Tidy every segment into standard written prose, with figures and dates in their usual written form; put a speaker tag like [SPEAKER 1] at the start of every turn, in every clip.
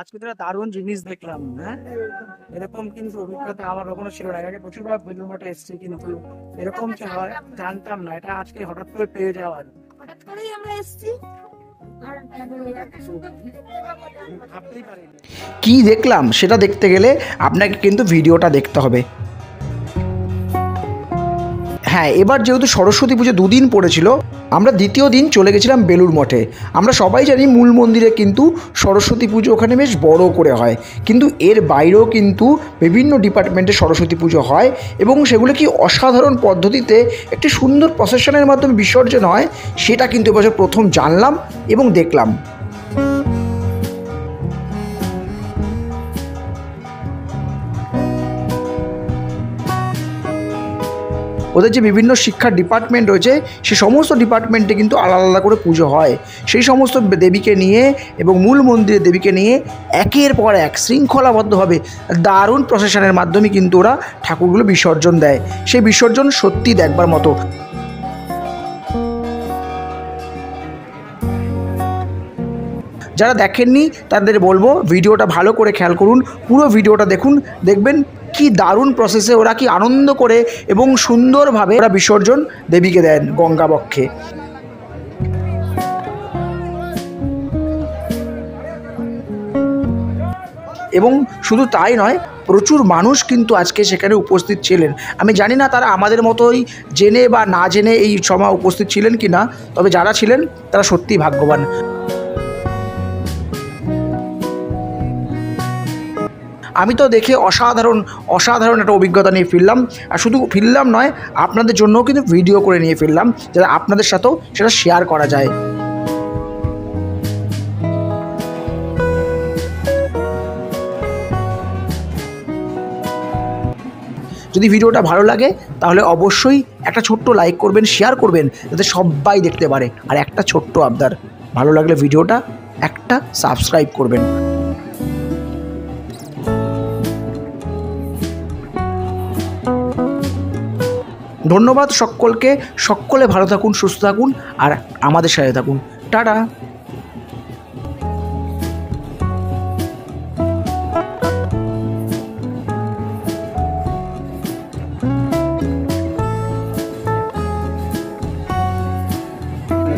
[SPEAKER 1] আজকে তো একটা দারুণ জিনিস দেখলাম, হ্যাঁ। এরকম কিন্তু অভিজ্ঞতা আমার কখনো ছিল না। এর আগে প্রচুরবার বেলুড় মঠে এসেছি, কিন্তু এরকম যে হয় জানতাম না। এটা আজকে হঠাৎ করে পেয়ে যাওয়ার,
[SPEAKER 2] হঠাৎ করেই আমরা এসেছি আর একটা সুন্দর
[SPEAKER 1] ভাবতেই পারিনি।
[SPEAKER 3] কি দেখলাম সেটা দেখতে গেলে আপনাকে কিন্তু ভিডিওটা দেখতে হবে। হ্যাঁ, এবার যেহেতু সরস্বতী পুজো দুদিন পড়েছিল, আমরা দ্বিতীয় দিন চলে গেছিলাম বেলুড় মঠে। আমরা সবাই জানি মূল মন্দিরে কিন্তু সরস্বতী পুজো ওখানে বেশ বড় করে হয়, কিন্তু এর বাইরেও কিন্তু বিভিন্ন ডিপার্টমেন্টে সরস্বতী পুজো হয় এবং সেগুলো কি অসাধারণ পদ্ধতিতে একটি সুন্দর প্রসেশনের মাধ্যমে বিসর্জন হয়, সেটা কিন্তু এবছর প্রথম জানলাম এবং দেখলাম। ওদের যে বিভিন্ন শিক্ষার ডিপার্টমেন্ট রয়েছে, সে সমস্ত ডিপার্টমেন্টে কিন্তু আলাদা আলাদা করে পুজো হয়। সেই সমস্ত দেবীকে নিয়ে এবং মূল মন্দিরের দেবীকে নিয়ে একের পর এক শৃঙ্খলাবদ্ধভাবে দারুণ প্রসেশনের মাধ্যমে কিন্তু ওরা ঠাকুরগুলো বিসর্জন দেয়। সেই বিসর্জন সত্যি দেখবার মতো। যারা দেখেননি তাদের বলবো ভিডিওটা ভালো করে খেয়াল করুন, পুরো ভিডিওটা দেখুন, দেখবেন কি দারুণ প্রসেসে ওরা কি আনন্দ করে এবং সুন্দরভাবে ওরা বিসর্জন দেবীকে দেন গঙ্গা বক্ষে। এবং শুধু তাই নয়, প্রচুর মানুষ কিন্তু আজকে সেখানে উপস্থিত ছিলেন। আমি জানি না তারা আমাদের মতোই জেনে বা না জেনে এই সময় উপস্থিত ছিলেন কি না, তবে যারা ছিলেন তারা সত্যিই ভাগ্যবান। আমি তো দেখে অসাধারণ একটা অভিজ্ঞতা নিয়ে ফিরলাম। আর শুধু ফিরলাম নয়, আপনাদের জন্যও কিন্তু ভিডিও করে নিয়ে ফিরলাম, যাতে আপনাদের সাথেও সেটা শেয়ার করা যায়। যদি ভিডিওটা ভালো লাগে তাহলে অবশ্যই একটা ছোট্ট লাইক করবেন, শেয়ার করবেন, যাতে সবাই দেখতে পারে। আর একটা ছোট্ট আবদার, ভালো লাগলে ভিডিওটা একটা সাবস্ক্রাইব করবেন। ধন্যবাদ সকলকে। সকলে ভালো থাকুন, সুস্থ থাকুন আর আমাদের সাথে থাকুন। টাটা।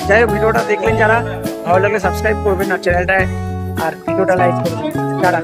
[SPEAKER 1] যাই হোক, ভিডিওটা দেখলেন যারা, ভালো লাগলে সাবস্ক্রাইব করবেন আর চ্যানেলটায় আর ভিডিওটা লাইক করবেন। টাটা।